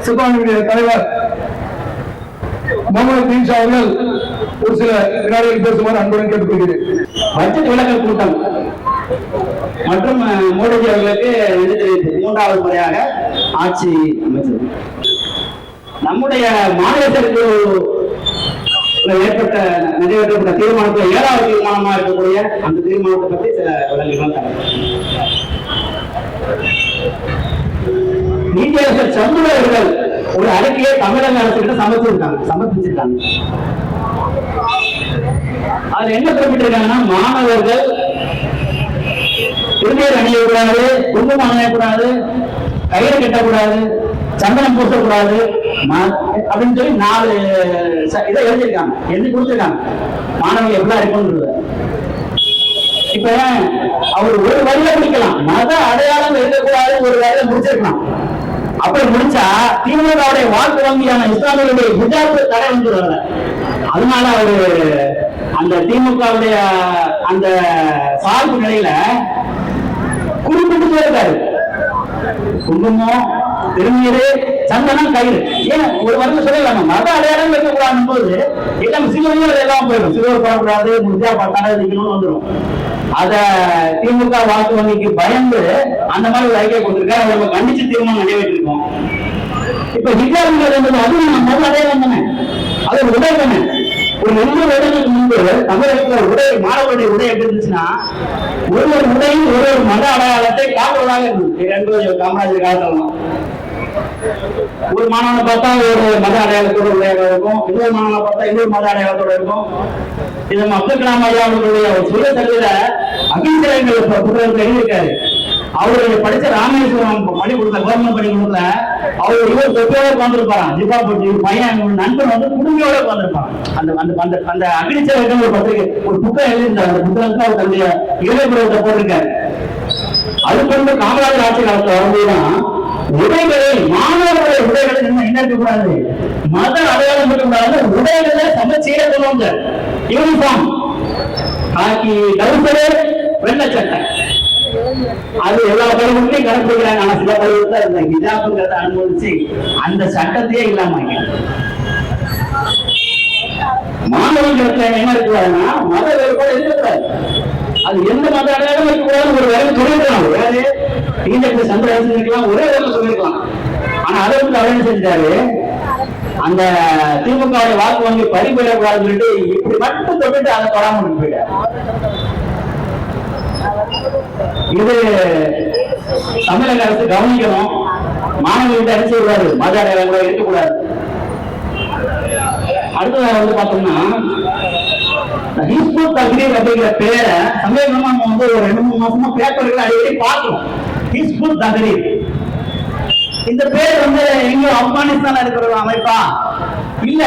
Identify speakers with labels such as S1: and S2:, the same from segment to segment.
S1: சிறுபான்மையினுடைய தலைவர் முகமது தீன்ஷா அவர்கள் ஒரு சில வினாடிகள் பேசுமாறு அன்புடன் கேட்டுக்கொள்கிறேன்.
S2: பட்ஜெட் விளக்கல் கூட்டம் மற்றும் மோடிஜி அவர்களுக்கு நன்றி தெரிவித்து 3வது முறையாக ஆட்சி அமைச்சது. நம்முடைய மாநிலத்திற்கு நிறைவேற்றப்பட்ட தீர்மானத்தில் 7வது தீர்மானமா இருக்கக்கூடிய அந்த தீர்மானத்தை பற்றி சில விளக்கங்கள் தரேன். நீதியரசர் சந்துரு அவர்கள் ஒரு அறிக்கையை தமிழக அரசுகிட்ட சமர்ப்பிச்சிருக்காங்க. அதுல என்ன குறிப்பிட்டிருக்காங்கன்னா, மாணவர்கள் திருநீர் அணியக்கூடாது, குங்குமம் அணியக்கூடாது, கயிறு கட்டக்கூடாது, சந்தனம் பூசக்கூடாது அப்படின்னு சொல்லி 4 இதை எழுதியிருக்காங்க, எழுதி கொடுத்திருக்காங்க. மாணவர்கள் எப்படி இருக்கணும். இப்ப அவர் ஒரு வரியில முடிக்கலாம், மத அடையாளம் எழுதக்கூடாது ஒரு வரியில முடிச்சிருக்கலாம். அப்படி முடிச்சா திமுகவுடைய வாக்கு வங்கியான இஸ்லாமியர்களுடைய குஜராத் தடை வந்துடுவாங்க. அதனால அவரு அந்த திமுகவுடைய அந்த சார்பு நிலையில குறிப்பிட்டு இருக்காரு. குங்குமம், திருநீர், சந்தனம், கயிறு ஏன் ஒரு வருடம் சொல்லலாமா? மத அடையாளம் வைக்கக்கூடாது போது எல்லாம் சிலுவையும் எல்லாம் போயிடும். சிலுவை போடக்கூடாது, முடிஞ்சா தடை வைக்கணும்னு வந்துடும். அத திமுக வாக்கு வங்கிக்கு பயந்து அந்த மாதிரி ஒரு அறிக்கை கொடுத்திருக்காரு. நம்ம கண்டிச்சு தீர்மானம் நிறைவேற்றிருக்கோம். இப்ப ஹிஜாப்ங்கிறது அது நம்ம மத அடையாளம் தானே, அது ஒரு உடை தானே. ஒரு 2 வருடங்களுக்கு முன்பு தமிழகத்தில் உடை, மாணவர்களுடைய உடை எப்படி இருந்துச்சுன்னா, ஒரு உடையும் ஒரு மத அடையாளத்தை காட்டுவதாக இருந்தது. காமராஜர் காலத்தெல்லாம் ஒரு மாணவனை பார்த்தா ஒரு மத அடையாளத்தோட உடையாக இருக்கும், இன்னொரு மாணவனை பார்த்தா இன்னொரு மத அடையாளத்தோட இருக்கும். இது அப்துல் கலாம் ஐயா அவர்களுடைய சுய தகுதியில அகிம்சைகள் புத்தகத்தில் எழுதியிருக்காரு. அவருடைய படிச்ச ராமேஸ்வரம் பள்ளிக்கூடத்துல, கவர்மெண்ட் பள்ளிக்கூடத்துல அவர் இவர் தொப்பையோட உட்காந்துருப்பாராம். ஜிப்பா போட்டு பையன் நண்பன் வந்து குடும்பியோட உட்காந்துருப்பான். அந்த அகிம்சைகள் ஒரு பத்திரிகை ஒரு புத்தகம் எழுதியிருந்தார். அந்த புத்தகத்தை அவர் தன்னுடைய இளைஞர்களை போட்டிருக்காரு. அதுக்கு வந்து காமராஜர் ஆட்சி காலத்துல வரும்போதுதான் உடைகளை, மாணவர்களுடைய உடைகளை என்ன இருக்கக்கூடாது, மத அடையாளம் இருக்கக்கூடாது, உடைகளை சமச்சீர கொள்வாங்க. யூனிஃபார்ம், காக்கி கருப்பரு, வெள்ளை சட்டை, அது எல்லா பருவத்தையும் கடைபிடிக்கிறாங்க. ஆனா சில பருவத்தை இந்த ஹிஜாப்ங்கிறத அனுமதிச்சு அந்த சட்டத்தையே இல்லாம மாணவர்களுக்கு என்ன இருக்கக்கூடாதுன்னா மத வேறுபாடு இருக்கக்கூடாது. அது எந்த மத அடையாளம் இருக்கக்கூடாது ஒரு வேலை சொல்லிருக்கலாம். வேறு டிஜெபி சந்திரசேகர் இருக்கலாம், ஒரே வேலை சொல்லிருக்கலாம். ஆனா அதை வந்து அவர் என்ன செஞ்சாரு, அந்த திமுக வாக்கு வங்கி பறிபோயிடக்கூடாதுன்னு சொல்லிட்டு இப்படி மட்டும் தொட்டுட்டு அதை தொடாம போயிட்டார். இது தமிழக அரசு கவனிக்கணும். மாணவர்கிட்ட அடிச்சு விடாது, மத அடையாளம் கூட இருக்கக்கூடாது. அடுத்ததாக வந்து பார்த்தோம்னா, ஹிஸ்புல் தஹ்ரீர் அப்படிங்கிற பேரை சமீபமா நம்ம வந்து ஒரு 2-3 மாசமா பேப்பர்கள் அடிக்கடி பார்க்கிறோம். ஹிஸ்புல் தஹ்ரீர் இந்த பேர் வந்து எங்க ஆப்கானிஸ்தான்ல இருக்கிற ஒரு அமைப்பா இல்ல,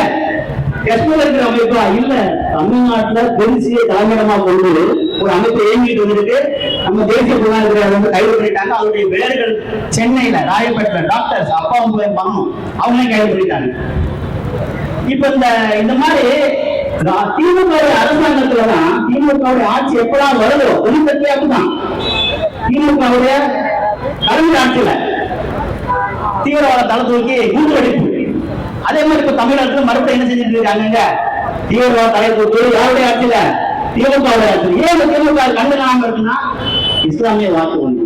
S2: காஷ்மீர்ல இருக்கிற அமைப்பா இல்ல, தமிழ்நாட்டுல திருச்சியை தலைமையிடமா கொண்டு ஒரு அமைப்பு இயங்கிட்டு வந்துருக்கு. நம்ம தேசிய புலனாய்வு வந்து கைது பண்ணிட்டாங்க. அவருடைய வேர்கள் சென்னையில ராயப்பேட்டில் டாக்டர்ஸ் அப்பா பணம் அவங்களே கைது பண்ணிட்டாங்க. இப்ப இந்த மாதிரி திமுக அரசாங்கத்துலதான் திமுக ஆட்சி எப்பதான் வருதோ ஒளிபெற்றே அப்படிதான். திமுக கலைஞர் ஆட்சியில தீவிரவாத தலை தூக்கி கூண்டு வெடிப்பு. அதே மாதிரி இப்ப தமிழகத்துல மறுபடியும் என்ன செஞ்சுட்டு இருக்காங்க, தீவிரவாத தலை தூக்கி யாருடைய ஆட்சியில, திமுக ஆட்சியில். ஏன் திமுக கண்டுக்காம இருக்குன்னா இஸ்லாமிய வாக்கு வங்கி.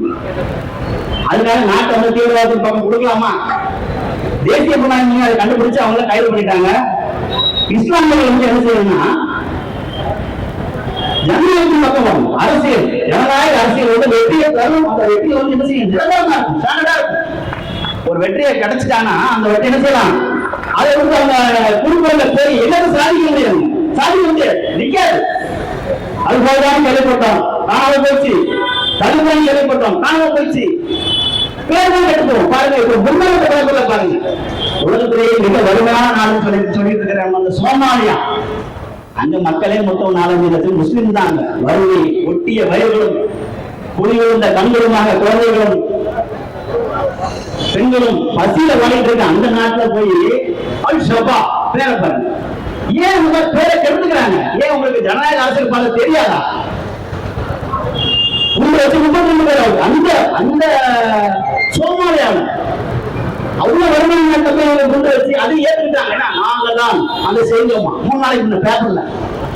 S2: அதனால நாட்டை வந்து தீவிரவாதத்தின் பக்கம் கொடுக்கலாமா? தேசிய புலனாய்வு அதை கண்டுபிடிச்சு அவங்கள கைது பண்ணிட்டாங்க. இஸ்லாமியர்கள் வந்து என்ன செய்யணும்னா ஜனநாயகத்தின் பக்கம் வரும். அரசியல் ஜனநாயக அரசியல் வந்து வெற்றியை தரும். அந்த வெற்றியை வந்து என்ன செய்யும், நிரந்தரமா இருக்கும், ஸ்டாண்டர்டா இருக்கும். ஒரு வெற்றியை கிடைச்சிட்டாங்கன்னா அந்த வெற்றி என்ன செய்யலாம், அதை வந்து அவங்க குடும்பங்களை போய் எல்லாரும் சாதிக்க முடியாது, சாதிக்க முடியாது, நிக்காது. அது போலதான் கேள்விப்பட்டோம், காணாம போச்சு. தலைமுறை கேள்விப்பட்டோம், காணாம போச்சு. பேரும் எடுப்போம் பாருங்க. இப்ப முன்னாள் பாருங்க, உலகத்திலேயே மிக வறுமையான நாடு சொல்லிட்டு இருக்கிறாங்க அந்த சோமாலியா. அங்க மக்களே மொத்தம் 4-5 லட்சம் முஸ்லிம் தாங்க. வறுமை ஒட்டிய வயல்களும் குடியிருந்த கண்களுமாக குழந்தைகளும் பெண்களும் பசியில வழிட்டு இருக்க அந்த நாட்டுல போய் அல் ஷபா பேரை பாருங்க. ஏன் உங்க பேரை கெடுத்துக்கிறாங்க? ஏன் உங்களுக்கு ஜனநாயக அரசியல் பார்க்க தெரியாதா? 332 பேர் அந்த சோமாலியாவில் அவ்வளவு வருமான நட்டத்தை கொண்டு வச்சு அதை ஏற்றுக்கிட்டாங்க. நாங்க தான் அதை செஞ்சோமா. 3 நாளைக்கு முன்ன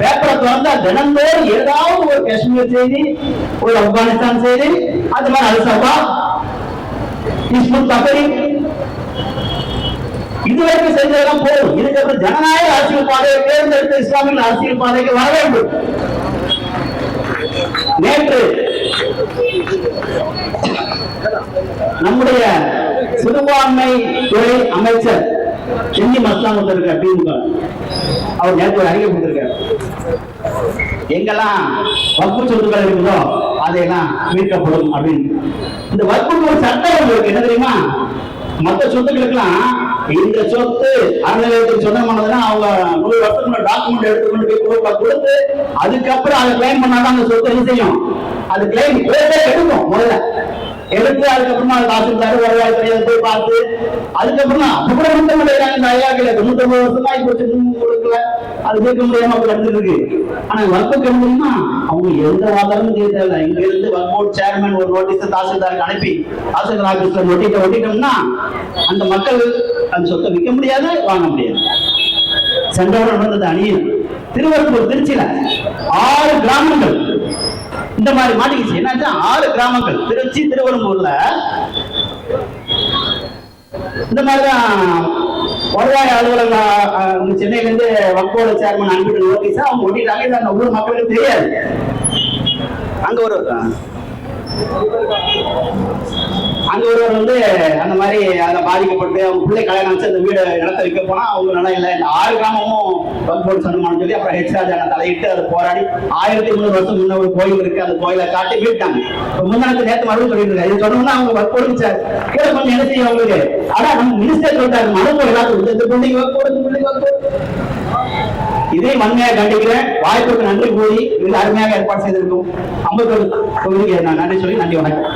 S2: பேப்பரை திறந்தா தினந்தோறும் ஏதாவது ஒரு காஷ்மீர் செய்தி, ஒரு ஆப்கானிஸ்தான் செய்தி, அது மாதிரி அல்சபா, ஹிஸ்புல் தஹ்ரீர், இதுவரைக்கும் செஞ்சதெல்லாம் போதும். இதுக்கப்புறம் ஜனநாயக அரசியல் பாதையை தேர்ந்தெடுத்த இஸ்லாமிய அரசியல் பாதைக்கு வர வேண்டும். நேற்று நம்முடைய சிறுபான்மை துறை அமைச்சர் செஞ்சி மஸ்தான் இருக்கார், திமுக. அவர் நேற்று ஒரு அறிக்கை கொடுத்திருக்கார். எங்கெல்லாம் வக்பு சொத்துக்கள் இருக்குதோ அதையெல்லாம் மீட்கப்படும் அப்படின்னு. இந்த வக்புக்கு ஒரு சட்டம் இருக்கு, என்ன தெரியுமா? மற்ற சொத்துக்களுக்கெல்லாம் இந்த சொத்து அறநிலையத்துக்கு சொந்தமானதுன்னா அவங்க 100 வருஷத்துக்கு டாக்குமெண்ட் எடுத்துக்கொண்டு போய் கொடுத்து அதுக்கப்புறம் அதை கிளைம் பண்ணாதான் அந்த சொத்து என்ன செய்யும், அது கிளைம் எடுக்கும். முதல்ல எடுத்து அதுக்கப்புறமா தாசில்தார் வருவாய்த்துறையை போய் பார்த்து அதுக்கப்புறம் அப்ப கூட கொடுக்க முடியாது. இந்த ஐயாக்கள் 99 வருஷமா இப்ப கொடுக்கல, அது கேட்க முடியாம அப்படி நடந்துட்டு இருக்கு. ஆனா வக்புக்கு முடியுமா, அவங்க எந்த வாதமும் தேவையில்லை. இங்க இருந்து வக்போர்ட் சேர்மன் ஒரு நோட்டீஸ் தாசில்தாருக்கு அனுப்பி தாசில்தார் ஆபீஸ்ல ஒட்டிட்டோம்னா அந்த மக்கள் அந்த சொத்தை விற்க முடியாது, வாங்க முடியாது. சென்றவர்கள் நடந்தது அணியில் திருவள்ளூர் திருச்சியில 6 கிராமங்கள் இந்த மாதிரி மாட்டிக்கிச்சு. என்னாச்சு, 6 கிராமங்கள் திருச்சி திருவள்ளூர்ல இந்த மாதிரிதான் வருவாய் அலுவலகம் சென்னையில இருந்து வக்போர்டு சேர்மன் அனுப்பிட்டு நோட்டீஸா அவங்க ஒட்டிட்டாங்க. அந்த ஊர் மக்களுக்கு தெரியாது. அங்க ஒருவர் வந்து அந்த மாதிரி அதை பாதிக்கப்பட்டு அவங்க பிள்ளை கல்யாணம் வச்சு அந்த வீடு இடத்த வைக்க போனா அவங்க நல்லா இல்லை. இந்த 6 கிராமமும் வக்போர்டு சொந்தமானு சொல்லி அப்புறம் ஹெச்ராஜான தலையிட்டு அதை போராடி 1300 வருஷம் முன்ன ஒரு கோயில் இருக்கு, அந்த கோயிலை காட்டி மீட்டாங்க. முன்னாடி நேற்று மறுபடியும் சொல்லிட்டு இருக்காரு. இது சொன்னோம்னா அவங்க வக்போர்டு கீழே கொஞ்சம் என்ன செய்யும் அவங்களுக்கு. ஆனா நம்ம மினிஸ்டர் சொல்லிட்டாரு மனு எல்லாத்துக்கும் இதை வன்மையாக கண்டிக்கிறேன். வாய்ப்புக்கு நன்றி கூறி இது அருமையாக ஏற்பாடு செய்திருக்கும் 51 தொகுதிக்கு நான் நன்றி சொல்லி நன்றி, வணக்கம்.